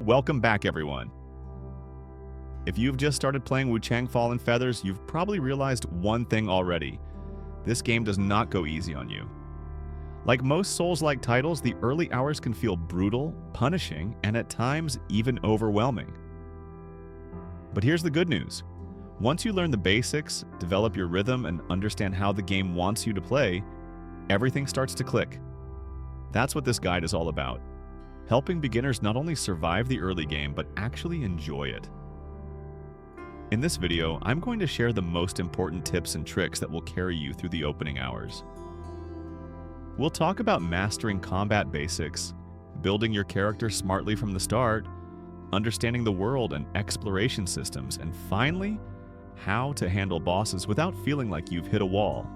Welcome back, everyone. If you've just started playing Wuchang Fallen Feathers, you've probably realized one thing already. This game does not go easy on you. Like most Souls-like titles, the early hours can feel brutal, punishing, and at times even overwhelming. But here's the good news. Once you learn the basics, develop your rhythm, and understand how the game wants you to play, everything starts to click. That's what this guide is all about. Helping beginners not only survive the early game, but actually enjoy it. In this video, I'm going to share the most important tips and tricks that will carry you through the opening hours. We'll talk about mastering combat basics, building your character smartly from the start, understanding the world and exploration systems, and finally, how to handle bosses without feeling like you've hit a wall.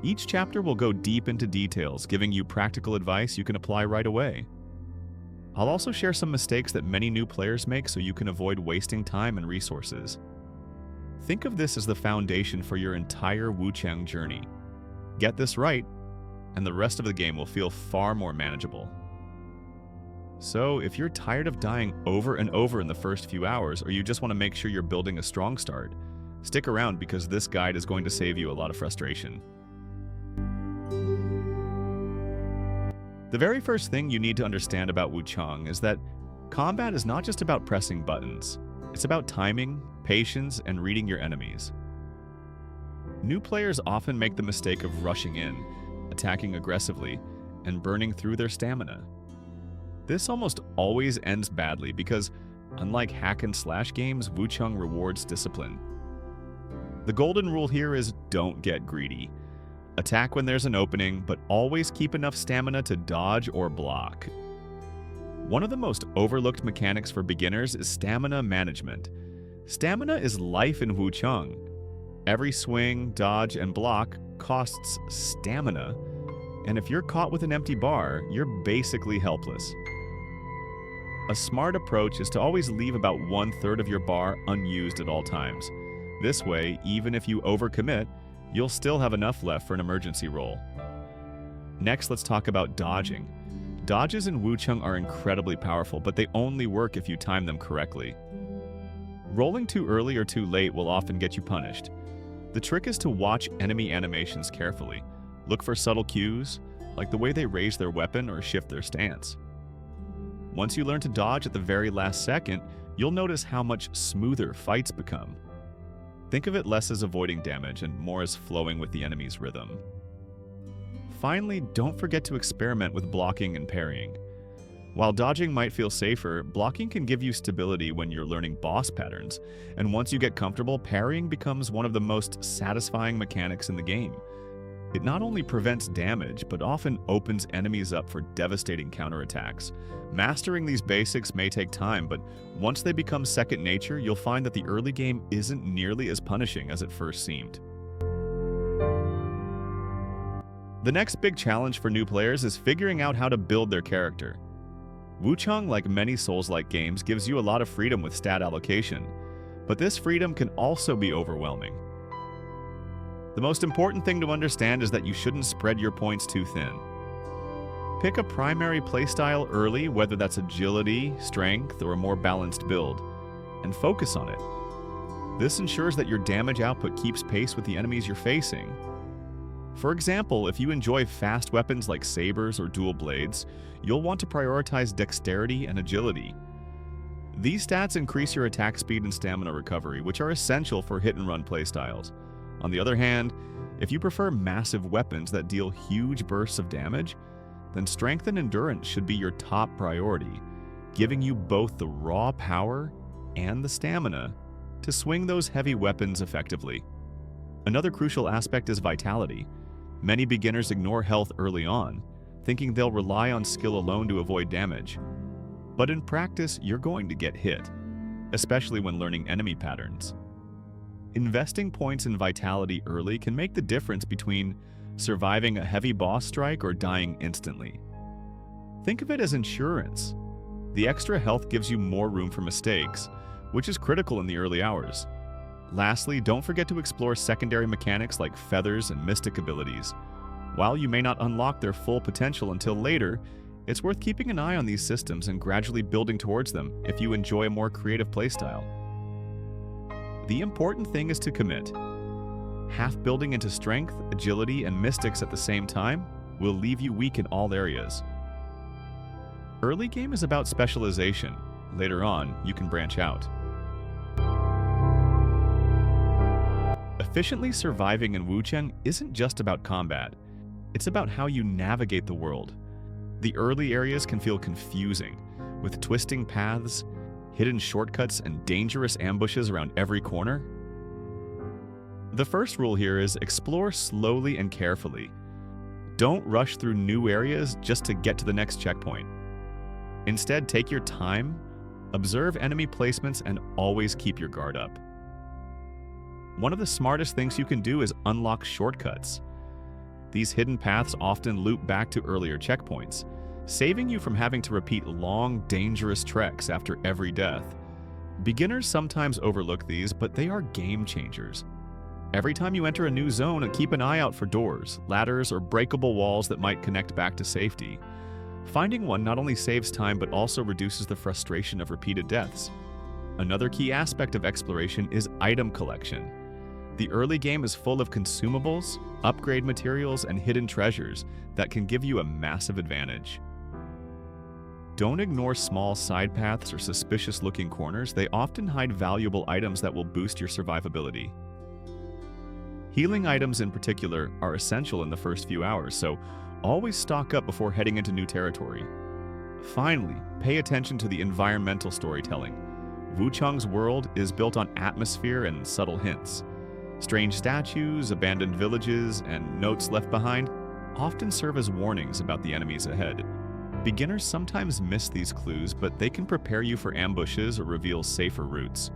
Each chapter will go deep into details, giving you practical advice you can apply right away. I'll also share some mistakes that many new players make so you can avoid wasting time and resources. Think of this as the foundation for your entire Wuchang journey. Get this right, and the rest of the game will feel far more manageable. So, if you're tired of dying over and over in the first few hours, or you just want to make sure you're building a strong start, stick around because this guide is going to save you a lot of frustration. The very first thing you need to understand about Wuchang is that combat is not just about pressing buttons. It's about timing, patience, and reading your enemies. New players often make the mistake of rushing in, attacking aggressively, and burning through their stamina. This almost always ends badly because, unlike hack-and-slash games, Wuchang rewards discipline. The golden rule here is don't get greedy. Attack when there's an opening, but always keep enough stamina to dodge or block. One of the most overlooked mechanics for beginners is stamina management. Stamina is life in Wuchang. Every swing, dodge, and block costs stamina, and if you're caught with an empty bar, you're basically helpless. A smart approach is to always leave about 1/3 of your bar unused at all times. This way, even if you overcommit, you'll still have enough left for an emergency roll. Next, let's talk about dodging. Dodges in Wuchang are incredibly powerful, but they only work if you time them correctly. Rolling too early or too late will often get you punished. The trick is to watch enemy animations carefully. Look for subtle cues, like the way they raise their weapon or shift their stance. Once you learn to dodge at the very last second, you'll notice how much smoother fights become. Think of it less as avoiding damage and more as flowing with the enemy's rhythm. Finally, don't forget to experiment with blocking and parrying. While dodging might feel safer, blocking can give you stability when you're learning boss patterns, and once you get comfortable, parrying becomes one of the most satisfying mechanics in the game. It not only prevents damage, but often opens enemies up for devastating counterattacks. Mastering these basics may take time, but once they become second nature, you'll find that the early game isn't nearly as punishing as it first seemed. The next big challenge for new players is figuring out how to build their character. Wuchang, like many Souls-like games, gives you a lot of freedom with stat allocation, but this freedom can also be overwhelming. The most important thing to understand is that you shouldn't spread your points too thin. Pick a primary playstyle early, whether that's agility, strength, or a more balanced build, and focus on it. This ensures that your damage output keeps pace with the enemies you're facing. For example, if you enjoy fast weapons like sabers or dual blades, you'll want to prioritize dexterity and agility. These stats increase your attack speed and stamina recovery, which are essential for hit-and-run playstyles. On the other hand, if you prefer massive weapons that deal huge bursts of damage, then strength and endurance should be your top priority, giving you both the raw power and the stamina to swing those heavy weapons effectively. Another crucial aspect is vitality. Many beginners ignore health early on, thinking they'll rely on skill alone to avoid damage. But in practice, you're going to get hit, especially when learning enemy patterns. Investing points in vitality early can make the difference between surviving a heavy boss strike or dying instantly. Think of it as insurance. The extra health gives you more room for mistakes, which is critical in the early hours. Lastly, don't forget to explore secondary mechanics like feathers and mystic abilities. While you may not unlock their full potential until later, It's worth keeping an eye on these systems and gradually building towards them if you enjoy a more creative playstyle. The important thing is to commit. Half building into strength, agility, and mystics at the same time will leave you weak in all areas. Early game is about specialization. Later on, you can branch out. Efficiently surviving in Wuchang isn't just about combat. It's about how you navigate the world. The early areas can feel confusing, with twisting paths, hidden shortcuts, and dangerous ambushes around every corner. The first rule here is explore slowly and carefully. Don't rush through new areas just to get to the next checkpoint. Instead, take your time, observe enemy placements, and always keep your guard up. One of the smartest things you can do is unlock shortcuts. These hidden paths often loop back to earlier checkpoints, saving you from having to repeat long, dangerous treks after every death. Beginners sometimes overlook these, but they are game changers. Every time you enter a new zone, keep an eye out for doors, ladders, or breakable walls that might connect back to safety. Finding one not only saves time but also reduces the frustration of repeated deaths. Another key aspect of exploration is item collection. The early game is full of consumables, upgrade materials, and hidden treasures that can give you a massive advantage. Don't ignore small side paths or suspicious-looking corners. They often hide valuable items that will boost your survivability. Healing items in particular are essential in the first few hours, so always stock up before heading into new territory. Finally, pay attention to the environmental storytelling. Wuchang's world is built on atmosphere and subtle hints. Strange statues, abandoned villages, and notes left behind often serve as warnings about the enemies ahead. Beginners sometimes miss these clues, but they can prepare you for ambushes or reveal safer routes.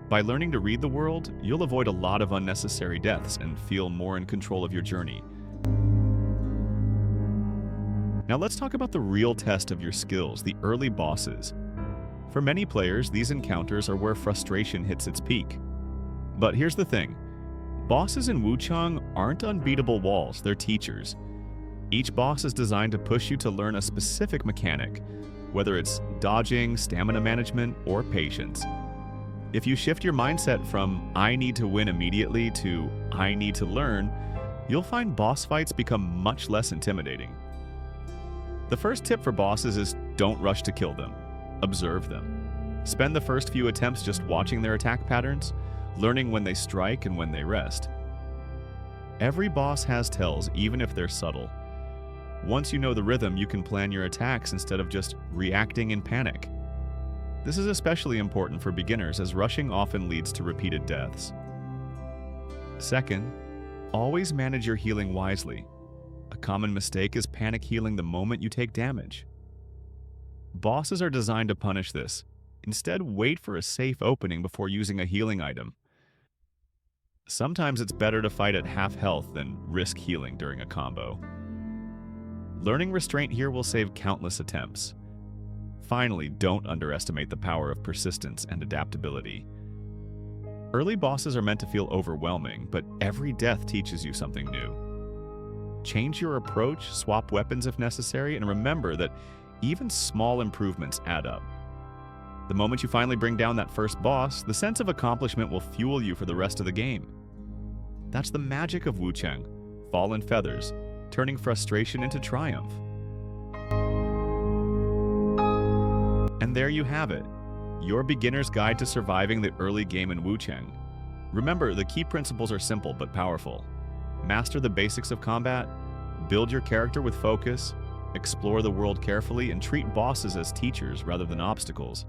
By learning to read the world, you'll avoid a lot of unnecessary deaths and feel more in control of your journey. Now let's talk about the real test of your skills, the early bosses. For many players, these encounters are where frustration hits its peak. But here's the thing. Bosses in Wuchang aren't unbeatable walls, they're teachers. Each boss is designed to push you to learn a specific mechanic, whether it's dodging, stamina management, or patience. If you shift your mindset from "I need to win immediately" to "I need to learn," you'll find boss fights become much less intimidating. The first tip for bosses is don't rush to kill them. Observe them. Spend the first few attempts just watching their attack patterns, learning when they strike and when they rest. Every boss has tells, even if they're subtle. Once you know the rhythm, you can plan your attacks instead of just reacting in panic. This is especially important for beginners, as rushing often leads to repeated deaths. Second, always manage your healing wisely. A common mistake is panic healing the moment you take damage. Bosses are designed to punish this. Instead, wait for a safe opening before using a healing item. Sometimes it's better to fight at half health than risk healing during a combo. Learning restraint here will save countless attempts. Finally, don't underestimate the power of persistence and adaptability. Early bosses are meant to feel overwhelming, but every death teaches you something new. Change your approach, swap weapons if necessary, and remember that even small improvements add up. The moment you finally bring down that first boss, the sense of accomplishment will fuel you for the rest of the game. That's the magic of Wuchang, fallen feathers, turning frustration into triumph. And there you have it, your beginner's guide to surviving the early game in Wuchang. Remember, the key principles are simple but powerful. Master the basics of combat, build your character with focus, explore the world carefully, and treat bosses as teachers rather than obstacles.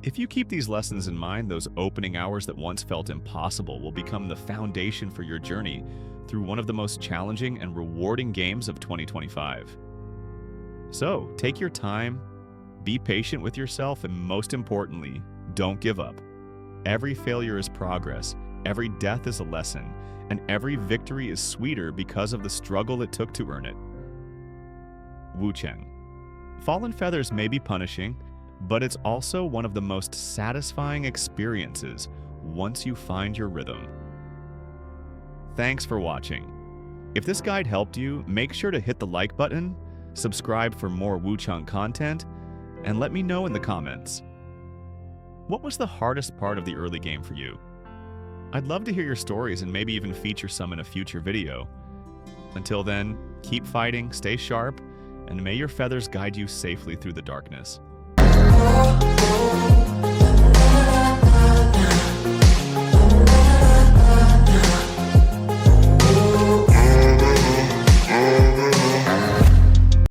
If you keep these lessons in mind, those opening hours that once felt impossible will become the foundation for your journey through one of the most challenging and rewarding games of 2025. So, take your time, be patient with yourself, and most importantly, don't give up. Every failure is progress, every death is a lesson, and every victory is sweeter because of the struggle it took to earn it. Wuchang. Fallen feathers may be punishing, but it's also one of the most satisfying experiences once you find your rhythm. Thanks for watching. If this guide helped you, make sure to hit the like button, subscribe for more Wuchang content, and let me know in the comments. What was the hardest part of the early game for you? I'd love to hear your stories and maybe even feature some in a future video. Until then, keep fighting, stay sharp, and may your feathers guide you safely through the darkness.